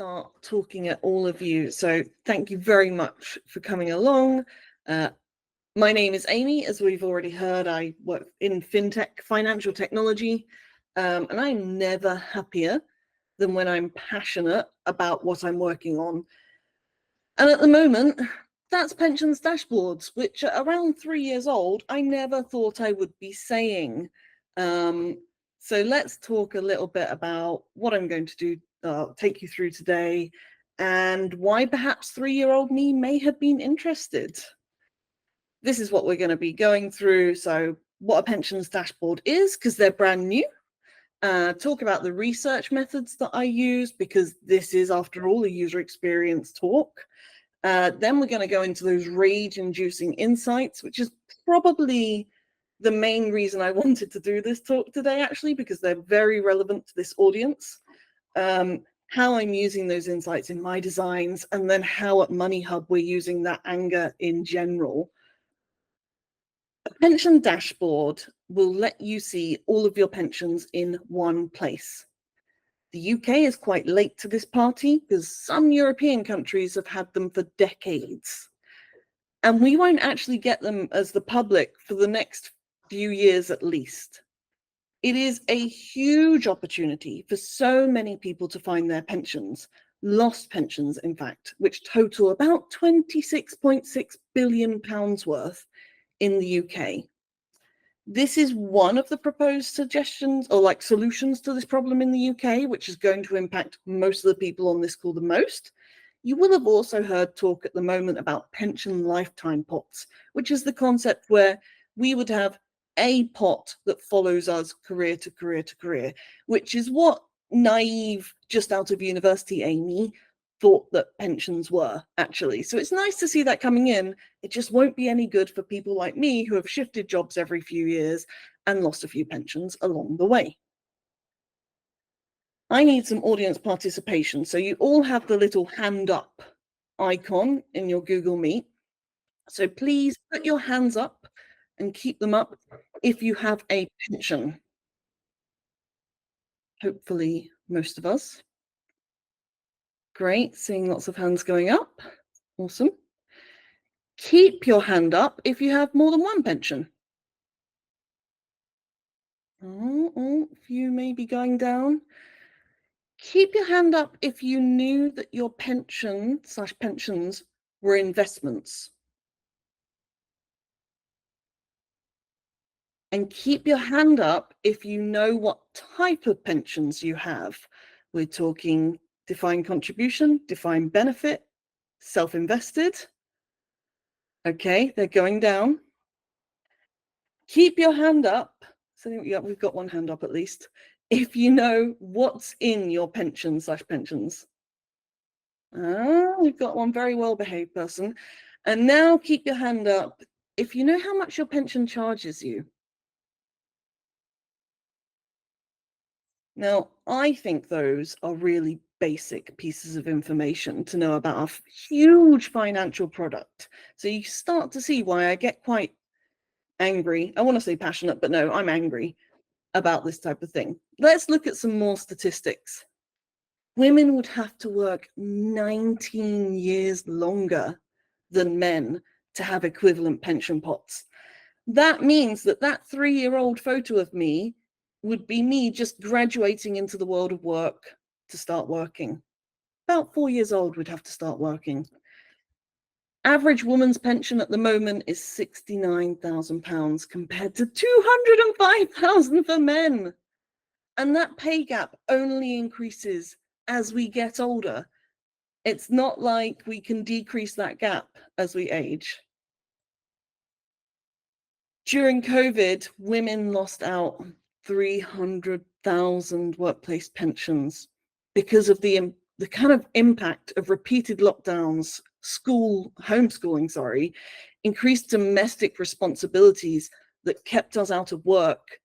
start talking at all of you. So thank you very much for coming along. My name is Amy. As we've already heard, I work in fintech, financial technology, and I'm never happier than when I'm passionate about what I'm working on. And at the moment, that's pensions dashboards, which are around 3 years old, I never thought I would be saying. So let's talk a little bit about what I'm going to do, take you through today, and why perhaps 3-year-old me may have been interested. This is what we're going to be going through. So what a pensions dashboard is, because they're brand new. Talk about the research methods that I use, because this is, after all, a user experience talk. Then we're going to go into those rage-inducing insights, which is probably the main reason I wanted to do this talk today, actually, because they're very relevant to this audience. How I'm using those insights in my designs, and then how at Money Hub we're using that anger in general. A pension dashboard will let you see all of your pensions in one place. The UK is quite late to this party because some European countries have had them for decades. And we won't actually get them as the public for the next few years at least. It is a huge opportunity for so many people to find their pensions, lost pensions, in fact, which total about £26.6 billion worth in the UK. This is one of the proposed suggestions or solutions to this problem in the UK, which is going to impact most of the people on this call the most. You will have also heard talk at the moment about pension lifetime pots, which is the concept where we would have a pot that follows us career to career to career, which is what naive, just out of university Amy thought that pensions were, actually. So it's nice to see that coming in. It just won't be any good for people like me who have shifted jobs every few years and lost a few pensions along the way. I need some audience participation. So you all have the little hand up icon in your Google Meet. So please put your hands up and keep them up if you have a pension. Hopefully most of us. Great, seeing lots of hands going up. Awesome. Keep your hand up if you have more than one pension. A few may be going down. Keep your hand up if you knew that your pension/pensions were investments. And keep your hand up if you know what type of pensions you have. We're talking defined contribution, defined benefit, self-invested. Okay, they're going down. Keep your hand up. So yeah, we've got one hand up at least. If you know what's in your pension/pensions. We've got one very well-behaved person. And now keep your hand up if you know how much your pension charges you. Now, I think those are really basic pieces of information to know about a huge financial product. So you start to see why I get quite angry. I want to say passionate, but no, I'm angry about this type of thing. Let's look at some more statistics. Women would have to work 19 years longer than men to have equivalent pension pots. That means that 3-year-old photo of me would be me just graduating into the world of work to start working. About 4 years old would have to start working. Average woman's pension at the moment is £69,000 compared to £205,000 for men. And that pay gap only increases as we get older. It's not like we can decrease that gap as we age. During COVID, women lost out 300,000 workplace pensions because of the kind of impact of repeated lockdowns, homeschooling, increased domestic responsibilities that kept us out of work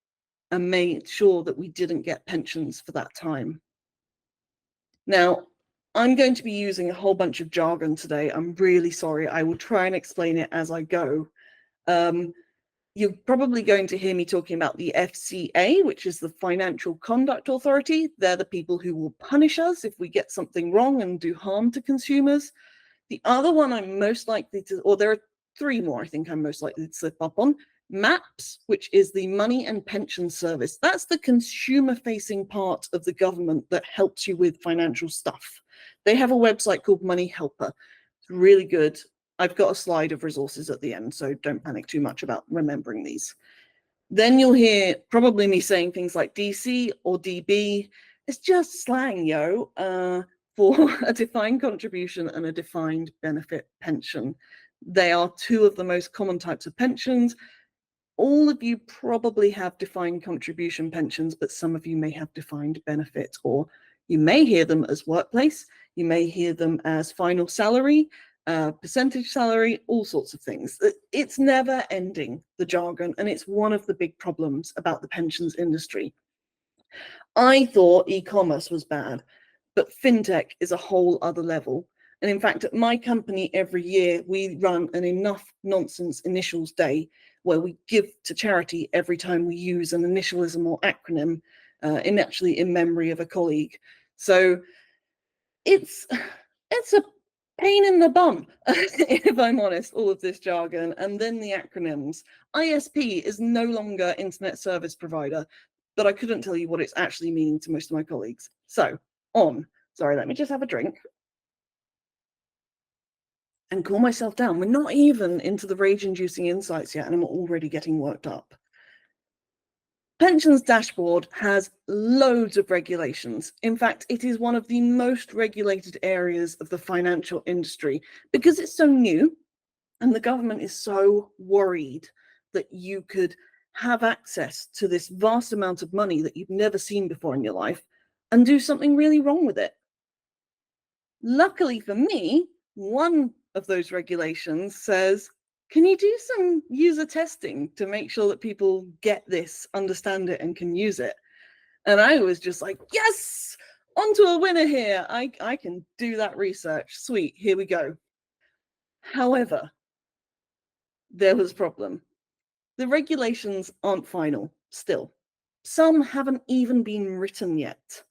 and made sure that we didn't get pensions for that time. Now, I'm going to be using a whole bunch of jargon today. I'm really sorry. I will try and explain it as I go. You're probably going to hear me talking about the FCA, which is the Financial Conduct Authority. They're the people who will punish us if we get something wrong and do harm to consumers. The other one I'm most likely to, or there are three more I think I'm most likely to slip up on. MAPS, which is the Money and Pension Service. That's the consumer-facing part of the government that helps you with financial stuff. They have a website called Money Helper. It's really good. I've got a slide of resources at the end, so don't panic too much about remembering these. Then you'll hear probably me saying things like DC or DB. It's just slang, for a defined contribution and a defined benefit pension. They are two of the most common types of pensions. All of you probably have defined contribution pensions, but some of you may have defined benefit, or you may hear them as workplace, you may hear them as final salary, percentage salary, all sorts of things. It's never ending, the jargon, and it's one of the big problems about the pensions industry. I thought e-commerce was bad, but fintech is a whole other level. And in fact, at my company every year, we run an enough nonsense initials day where we give to charity every time we use an initialism or acronym, in memory of a colleague. So it's a pain in the bum, if I'm honest, all of this jargon. And then the acronyms. ISP is no longer Internet Service Provider, but I couldn't tell you what it's actually meaning to most of my colleagues. So sorry, let me just have a drink and cool myself down. We're not even into the rage-inducing insights yet, and I'm already getting worked up. Pensions Dashboard has loads of regulations. In fact, it is one of the most regulated areas of the financial industry because it's so new and the government is so worried that you could have access to this vast amount of money that you've never seen before in your life and do something really wrong with it. Luckily for me, one of those regulations says, can you do some user testing to make sure that people get this, understand it, and can use it? And I was just like, yes, onto a winner here. I can do that research. Sweet, here we go. However, there was a problem. The regulations aren't final still. Some haven't even been written yet.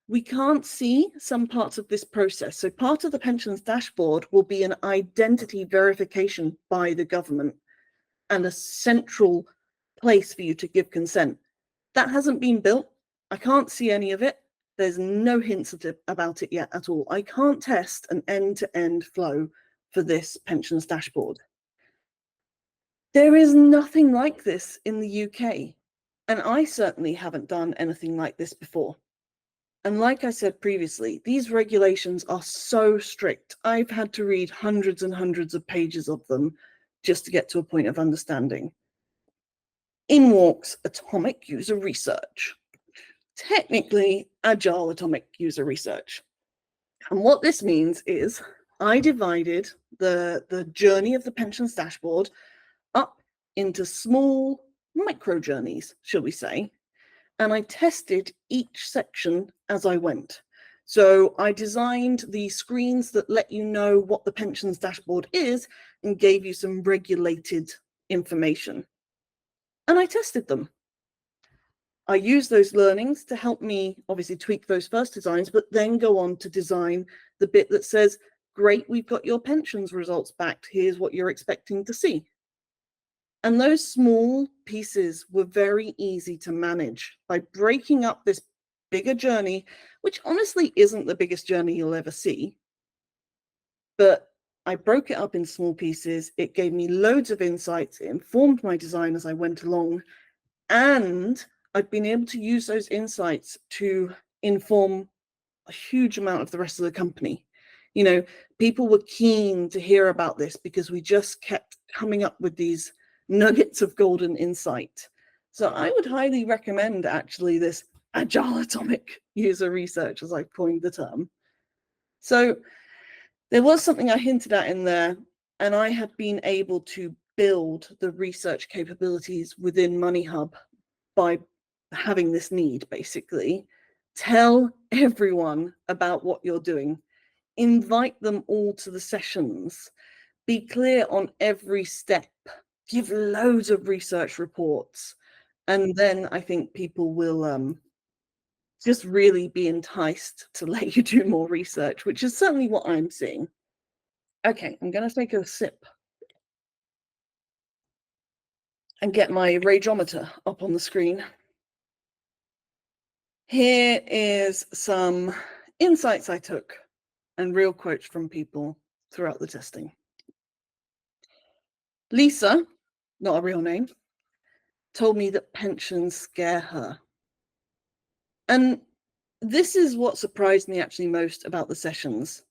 We can't see some parts of this process. So part of the pensions dashboard will be an identity verification by the government and a central place for you to give consent. That hasn't been built. I can't see any of it. There's no hints about it yet at all. I can't test an end-to-end flow for this pensions dashboard. There is nothing like this in the UK, and I certainly haven't done anything like this before. And like I said previously, these regulations are so strict. I've had to read hundreds and hundreds of pages of them just to get to a point of understanding. In walks atomic user research. Technically, agile atomic user research. And what this means is I divided the journey of the pensions dashboard up into small micro journeys, shall we say, and I tested each section as I went. So I designed the screens that let you know what the pensions dashboard is and gave you some regulated information. And I tested them. I used those learnings to help me obviously tweak those first designs, but then go on to design the bit that says, great, we've got your pensions results back. Here's what you're expecting to see. And those small pieces were very easy to manage by breaking up this bigger journey, which honestly isn't the biggest journey you'll ever see. But I broke it up in small pieces. It gave me loads of insights. It informed my design as I went along. And I've been able to use those insights to inform a huge amount of the rest of the company. You know, people were keen to hear about this because we just kept coming up with these nuggets of golden insight. So I would highly recommend actually this agile atomic user research, as I've coined the term. So there was something I hinted at in there, and I had been able to build the research capabilities within MoneyHub by having this need, basically. Tell everyone about what you're doing. Invite them all to the sessions. Be clear on every step give loads of research reports, and then I think people will just really be enticed to let you do more research, which is certainly what I'm seeing. Okay, I'm going to take a sip and get my rageometer up on the screen. Here is some insights I took and real quotes from people throughout the testing. Lisa, not a real name, told me that pensions scare her. And this is what surprised me actually most about the sessions.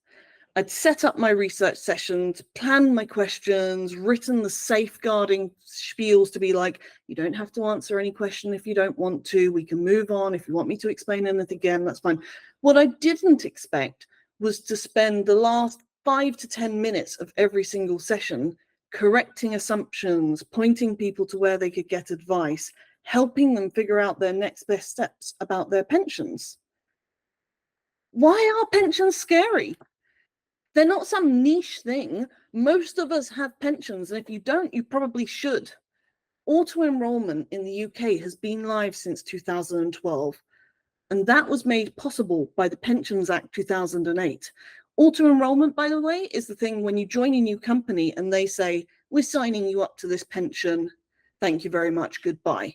I'd set up my research sessions, planned my questions, written the safeguarding spiels to be like, you don't have to answer any question if you don't want to. We can move on. If you want me to explain anything again, that's fine. What I didn't expect was to spend the last 5 to 10 minutes of every single session correcting assumptions, pointing people to where they could get advice, helping them figure out their next best steps about their pensions. Why are pensions scary? They're not some niche thing. Most of us have pensions, and if you don't, you probably should. Auto-enrollment in the UK has been live since 2012, and that was made possible by the Pensions Act 2008. Auto-enrollment, by the way, is the thing when you join a new company and they say, we're signing you up to this pension, thank you very much, goodbye.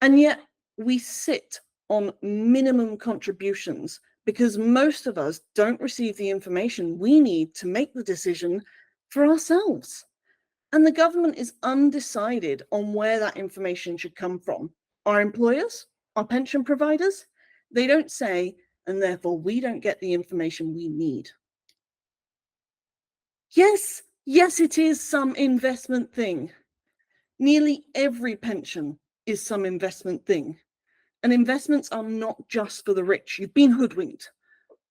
And yet we sit on minimum contributions because most of us don't receive the information we need to make the decision for ourselves. And the government is undecided on where that information should come from. Our employers, our pension providers, they don't say, and therefore we don't get the information we need. Yes, it is some investment thing. Nearly every pension is some investment thing. And investments are not just for the rich. You've been hoodwinked.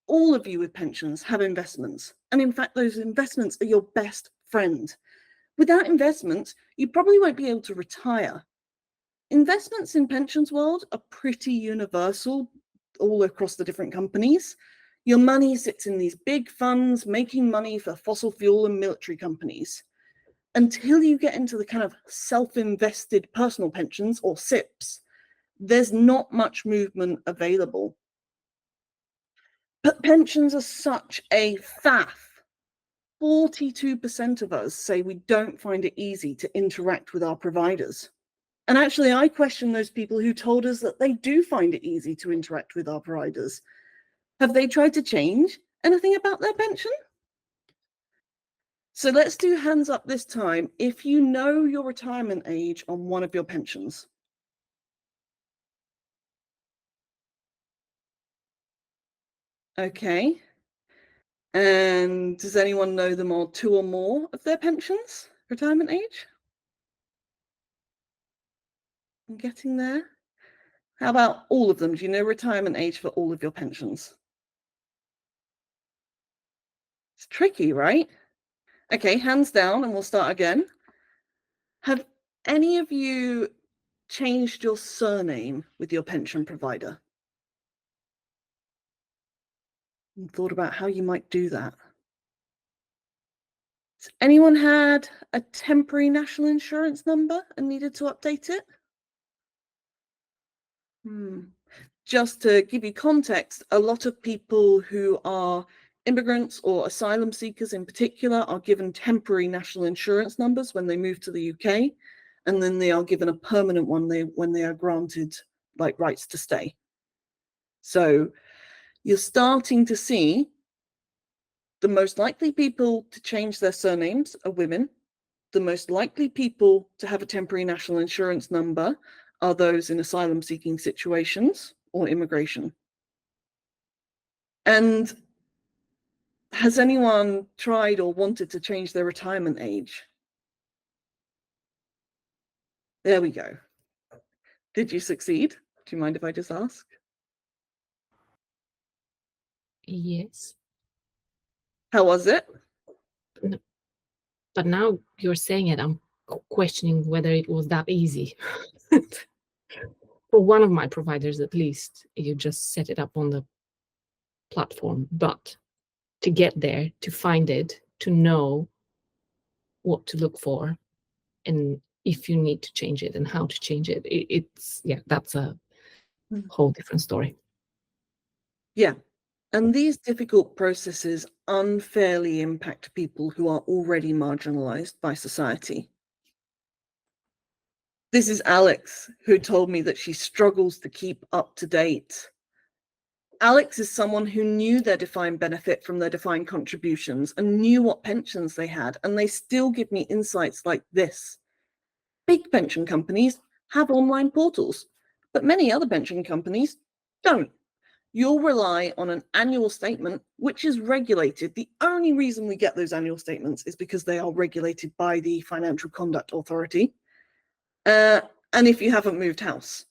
All of you with pensions have investments. And in fact, those investments are your best friend. Without investments, you probably won't be able to retire. Investments in pensions world are pretty universal all across the different companies. Your money sits in these big funds making money for fossil fuel and military companies. Until you get into the kind of self-invested personal pensions or SIPs, there's not much movement available. But pensions are such a faff. 42% of us say we don't find it easy to interact with our providers. And actually, I question those people who told us that they do find it easy to interact with our providers. Have they tried to change anything about their pension? So let's do hands up this time if you know your retirement age on one of your pensions. Okay. And does anyone know them on 2 or more of their pensions, retirement age? I'm getting there. How about all of them? Do you know retirement age for all of your pensions? It's tricky, right? Okay, hands down, and we'll start again. Have any of you changed your surname with your pension provider? And thought about how you might do that? Has anyone had a temporary national insurance number and needed to update it? Just to give you context, a lot of people who are immigrants or asylum seekers in particular are given temporary national insurance numbers when they move to the UK, and then they are given a permanent one when they are granted like rights to stay. So you're starting to see the most likely people to change their surnames are women. The most likely people to have a temporary national insurance number are those in asylum seeking situations or immigration. And has anyone tried or wanted to change their retirement age? There we go. Did you succeed? Do you mind if I just ask? Yes. How was it? But now you're saying it, I'm questioning whether it was that easy. For one of my providers, at least, you just set it up on the platform. But to get there, to find it, to know what to look for, and if you need to change it and how to change it, it's that's a whole different story. Yeah. And these difficult processes unfairly impact people who are already marginalized by society. This is Alex, who told me that she struggles to keep up to date. Alex is someone who knew their defined benefit from their defined contributions and knew what pensions they had, and they still give me insights like this. Big pension companies have online portals, but many other pension companies don't. You'll rely on an annual statement, which is regulated. The only reason we get those annual statements is because they are regulated by the Financial Conduct Authority. And if you haven't moved house,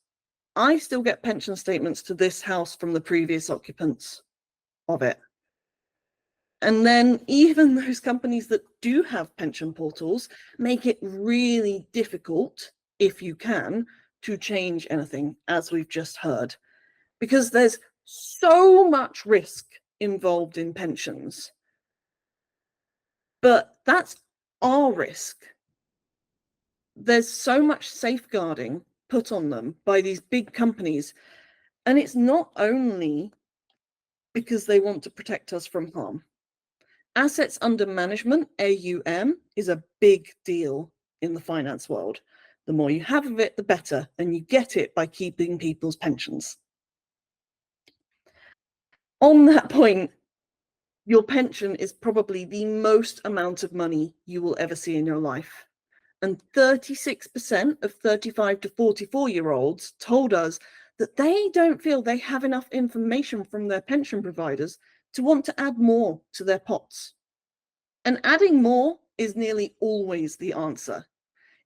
I still get pension statements to this house from the previous occupants of it. And then even those companies that do have pension portals make it really difficult, if you can, to change anything, as we've just heard, because there's so much risk involved in pensions. But that's our risk. There's so much safeguarding put on them by these big companies. And it's not only because they want to protect us from harm. Assets under management, AUM, is a big deal in the finance world. The more you have of it, the better, and you get it by keeping people's pensions. On that point, your pension is probably the most amount of money you will ever see in your life. And 36% of 35 to 44-year-olds told us that they don't feel they have enough information from their pension providers to want to add more to their pots. And adding more is nearly always the answer.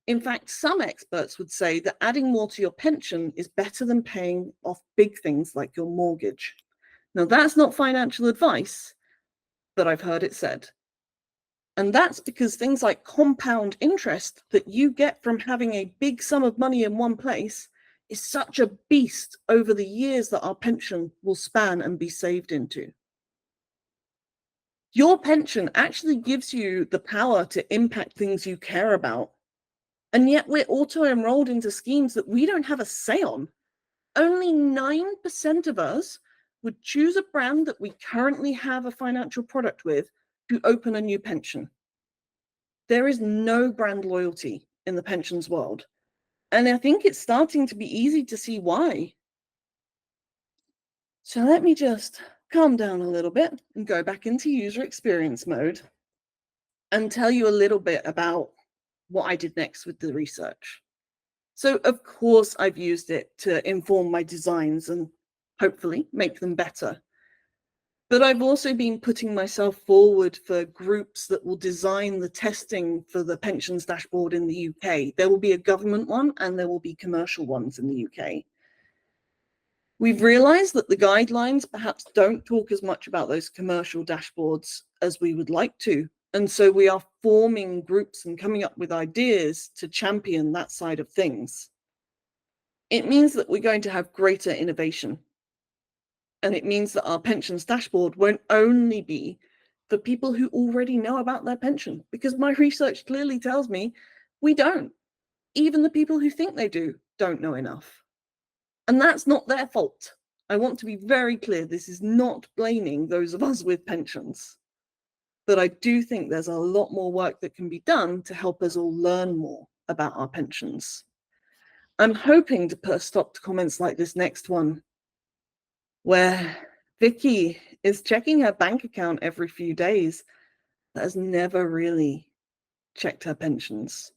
In fact, some experts would say that adding more to your pension is better than paying off big things like your mortgage. Now, that's not financial advice, but I've heard it said. And that's because things like compound interest that you get from having a big sum of money in one place is such a beast over the years that our pension will span and be saved into. Your pension actually gives you the power to impact things you care about. And yet we're auto-enrolled into schemes that we don't have a say on. Only 9% of us would choose a brand that we currently have a financial product with to open a new pension. There is no brand loyalty in the pensions world. And I think it's starting to be easy to see why. So let me just calm down a little bit and go back into user experience mode and tell you a little bit about what I did next with the research. So of course I've used it to inform my designs and hopefully make them better. But I've also been putting myself forward for groups that will design the testing for the pensions dashboard in the UK. There will be a government one and there will be commercial ones in the UK. We've realized that the guidelines perhaps don't talk as much about those commercial dashboards as we would like to. And so we are forming groups and coming up with ideas to champion that side of things. It means that we're going to have greater innovation. And it means that our pensions dashboard won't only be for people who already know about their pension, because my research clearly tells me we don't. Even the people who think they do don't know enough. And that's not their fault. I want to be very clear. This is not blaming those of us with pensions. But I do think there's a lot more work that can be done to help us all learn more about our pensions. I'm hoping to put a stop to comments like this next one, where Vicky is checking her bank account every few days, but has never really checked her pensions.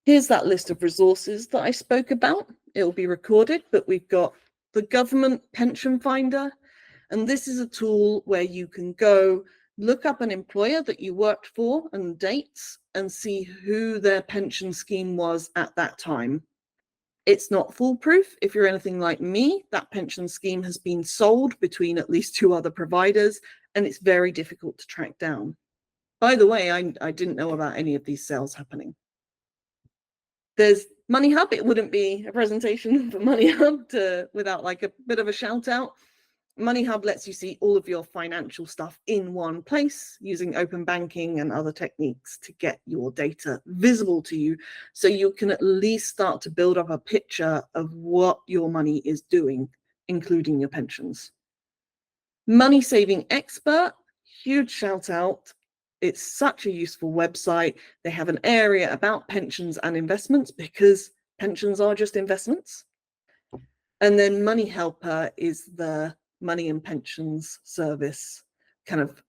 Here's that list of resources that I spoke about. It will be recorded, but we've got the Government Pension Finder, and this is a tool where you can go look up an employer that you worked for and dates and see who their pension scheme was at that time. It's not foolproof. If you're anything like me, that pension scheme has been sold between at least 2 other providers, and it's very difficult to track down. By the way, I didn't know about any of these sales happening. There's Money Hub. It wouldn't be a presentation for Money Hub without like a bit of a shout out. Money Hub lets you see all of your financial stuff in one place using open banking and other techniques to get your data visible to you, so you can at least start to build up a picture of what your money is doing, including your pensions. Money Saving Expert, huge shout out. It's such a useful website. They have an area about pensions and investments because pensions are just investments. And then Money Helper is the money and pensions service kind of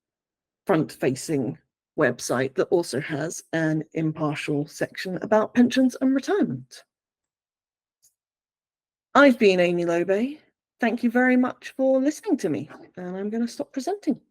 front-facing website that also has an impartial section about pensions and retirement. I've been Amy Lobe. Thank you very much for listening to me, and I'm going to stop presenting.